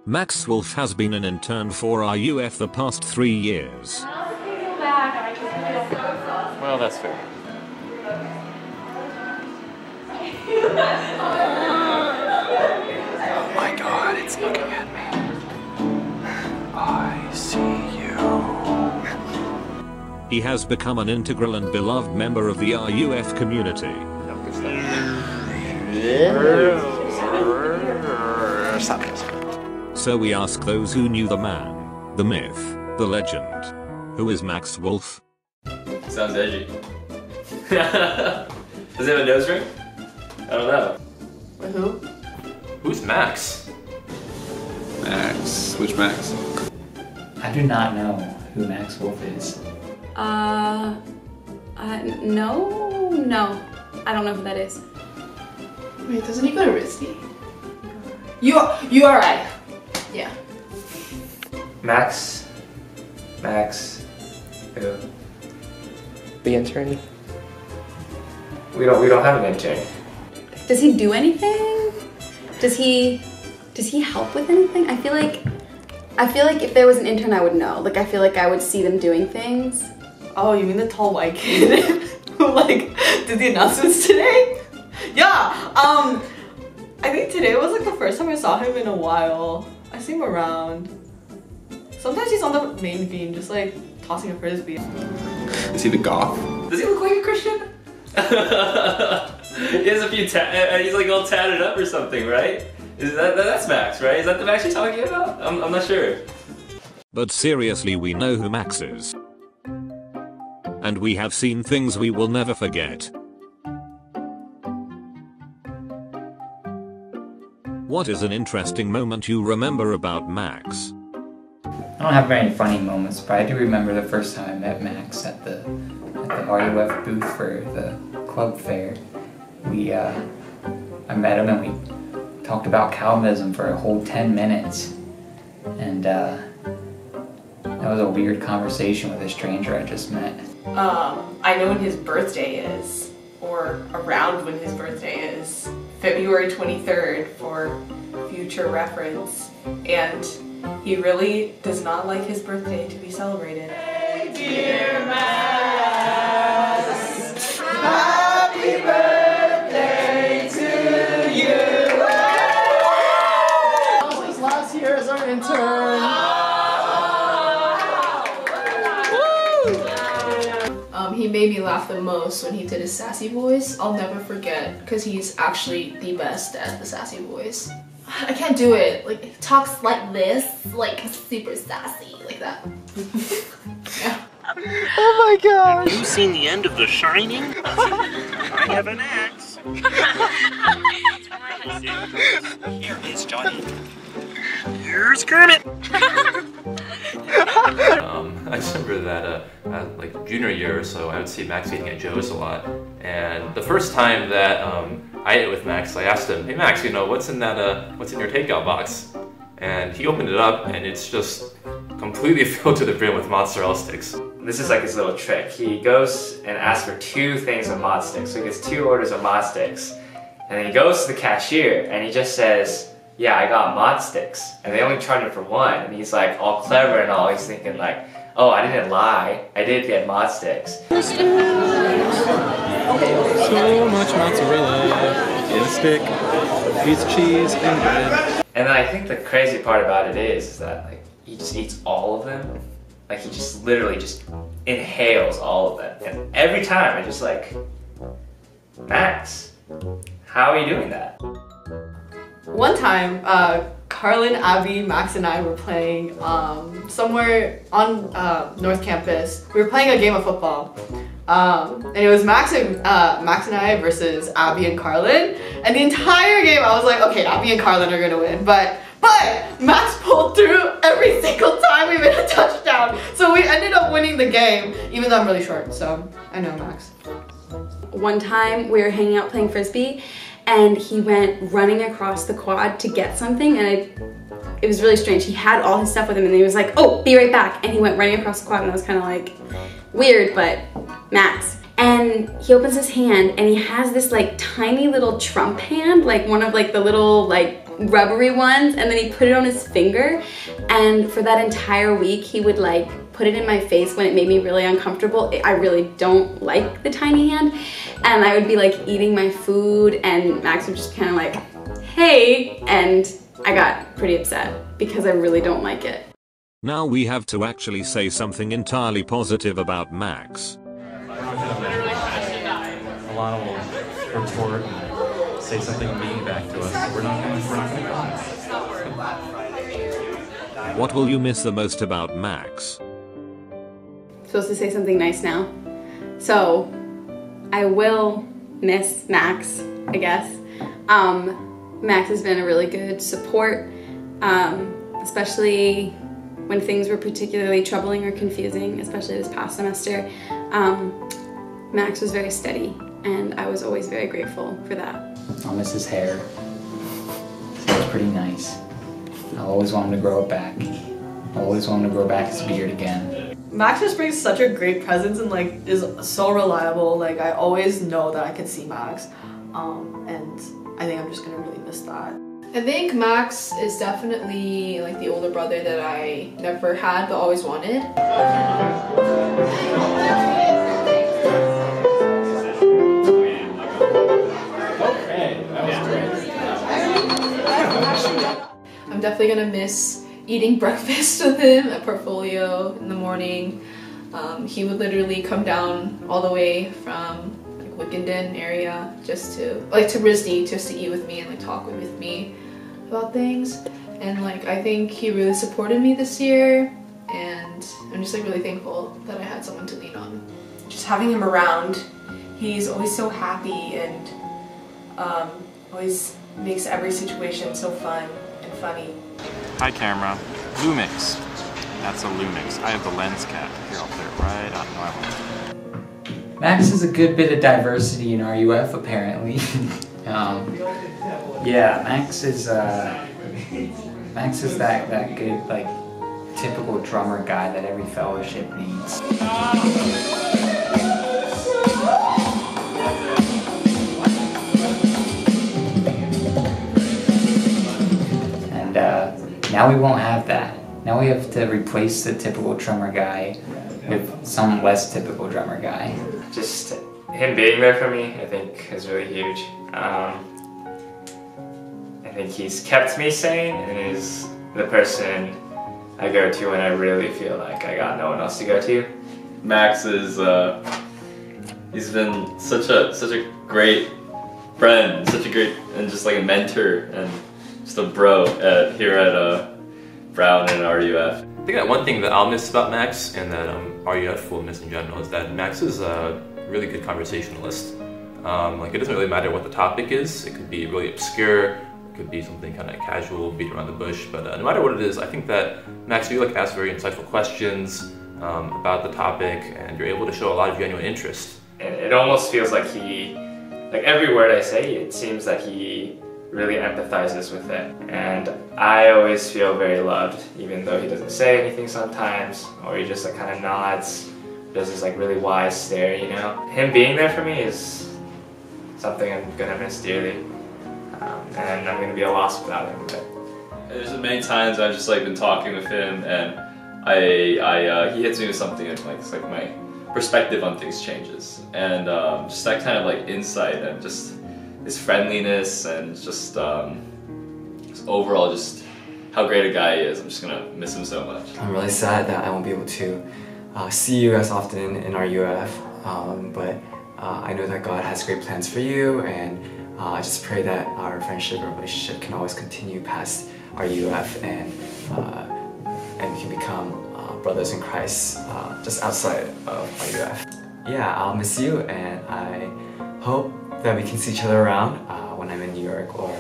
Max Wolf has been an intern for RUF the past 3 years. Well, that's fair. Oh my god, it's looking at me. I see you. He has become an integral and beloved member of the RUF community. Stop it. So we ask those who knew the man, the myth, the legend. Who is Max Wolf? Sounds edgy. Does he have a nose ring? I don't know. Who? Who's Max? Max. Which Max? I do not know who Max Wolf is. No. I don't know who that is. Wait, doesn't he go to RISD? You are right. Yeah. Max. Who? The intern? We don't have an intern. Does he do anything? Does he help with anything? I feel like if there was an intern, I would know. Like, I feel like I would see them doing things. Oh, you mean the tall white kid who like did the announcements today? Yeah. I think today was like the first time I saw him in a while. I see him around. Sometimes he's on the main beam, just like tossing a frisbee. Is he the goth? Does he look like a Christian? He has a few he's like all tatted up or something, right? That's Max, right? Is that the Max you're talking about? I'm not sure. But seriously, we know who Max is. And we have seen things we will never forget. What is an interesting moment you remember about Max? I don't have very funny moments, but I do remember the first time I met Max at the RUF booth for the club fair. I met him and we talked about Calvinism for a whole 10 minutes. And that was a weird conversation with a stranger I just met. I know when his birthday is, or around when his birthday is. February 23rd for future reference. And he really does not like his birthday to be celebrated. Hey, dear Max, happy birthday to you. His last year as our intern. He made me laugh the most when he did his sassy voice. I'll never forget, because he's actually the best at the sassy voice. I can't do it. Like, he talks like this, like super sassy, like that. Yeah. Oh my gosh! Have you seen the end of The Shining? I have an axe. Here is Johnny. Here's Kermit. I just remember that like junior year or so, I would see Max eating at Joe's a lot. And the first time that I ate with Max, I asked him, "Hey Max, you know, what's in your takeout box?" And he opened it up, and it's just completely filled to the brim with mozzarella sticks. This is like his little trick. He goes and asks for 2 things of mod sticks. So he gets 2 orders of mod sticks. And then he goes to the cashier, and he just says, "Yeah, I got mod sticks." And they only charge him for 1. And he's like all clever and all. He's thinking like, "Oh, I didn't lie. I did get mod sticks." So much mozzarella in a stick, piece of cheese and bread. And then I think the crazy part about it is that like he just eats all of them. Like he just literally just inhales all of them. And every time I just like, "Max, how are you doing that?" One time, Carlin, Abby, Max, and I were playing somewhere on North Campus. We were playing a game of football. And it was Max and I versus Abby and Carlin. And the entire game I was like, okay, Abby and Carlin are gonna win. But Max pulled through every single time we made a touchdown. So we ended up winning the game, even though I'm really short, so I know Max. One time we were hanging out playing frisbee and he went running across the quad to get something, and it was really strange. He had all his stuff with him and he was like, "Oh, be right back." And he went running across the quad and I was kind of like, weird, but Max. And he opens his hand and he has this like tiny little Trump hand, like one of like the little like rubbery ones, and then he put it on his finger, and for that entire week he would like put it in my face when it made me really uncomfortable. I really don't like the tiny hand, and I would be like eating my food and Max would just kind of like, hey, and I got pretty upset because I really don't like it. Now we have to actually say something entirely positive about Max. Alana will retort and say something mean back to us. We're not gonna go. What will you miss the most about Max? Supposed to say something nice now. So I will miss Max, I guess. Max has been a really good support, especially when things were particularly troubling or confusing, especially this past semester. Max was very steady, and I was always very grateful for that. I'll miss his hair. So it's pretty nice. I always want him to grow it back. I always want him to grow back his beard again. Max just brings such a great presence and like is so reliable. Like I always know that I can see Max, and I think I'm just gonna really miss that. I think Max is definitely like the older brother that I never had but always wanted. I'm definitely gonna miss eating breakfast with him at Portfolio in the morning. He would literally come down all the way from like Wickenden area just to RISD just to eat with me and like talk with me about things. And like I think he really supported me this year, and I'm just like really thankful that I had someone to lean on. Just having him around, he's always so happy and always makes every situation so fun and funny. Hi camera, Lumix. That's a Lumix. I have the lens cap. Here, I'll put it right on. No, I won't. Max is a good bit of diversity in RUF apparently. Yeah, Max is that good like typical drummer guy that every fellowship needs. And now we won't have that. Now we have to replace the typical drummer guy with some less typical drummer guy. Just him being there for me, I think, is really huge. I think he's kept me sane and is the person I go to when I really feel like I got no one else to go to. Max is, he's been such a great friend, and just like a mentor and just a bro here at Brown and RUF. I think that one thing that I'll miss about Max and that RUF will miss in general is that Max is a really good conversationalist. Like it doesn't really matter what the topic is. It could be really obscure, it could be something kind of casual, beat around the bush, but no matter what it is, I think that Max, you like ask very insightful questions about the topic, and you're able to show a lot of genuine interest. And it almost feels like like every word I say, it seems that he really empathizes with it. And I always feel very loved, even though he doesn't say anything sometimes, or he just like kind of nods, does this like really wise stare, you know? Him being there for me is something I'm gonna miss dearly, and I'm gonna be a loss without him. But there's been many times I've just like been talking with him, and he hits me with something, and like it's like my perspective on things changes, and just that kind of like insight and just his friendliness and just overall just how great a guy he is. I'm just gonna miss him so much. I'm really sad that I won't be able to see you as often in our UF, but I know that God has great plans for you, and I just pray that our friendship and relationship can always continue past our UF, and we can become brothers in Christ just outside of our UF. Yeah, I'll miss you, and I hope that we can see each other around when I'm in New York or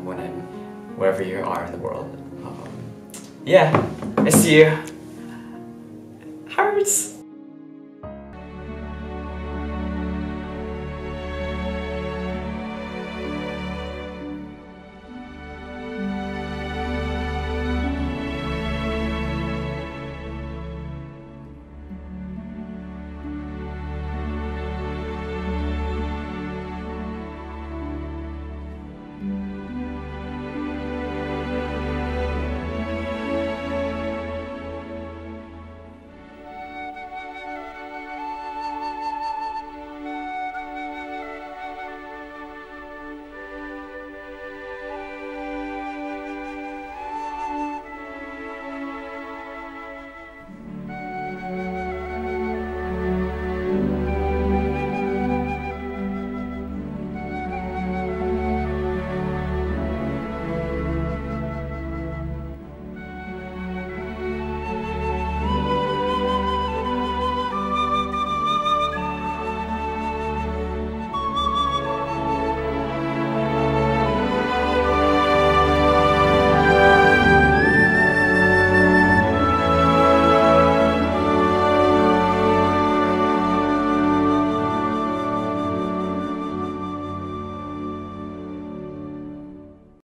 when I'm wherever you are in the world. Yeah, I see you. Hearts.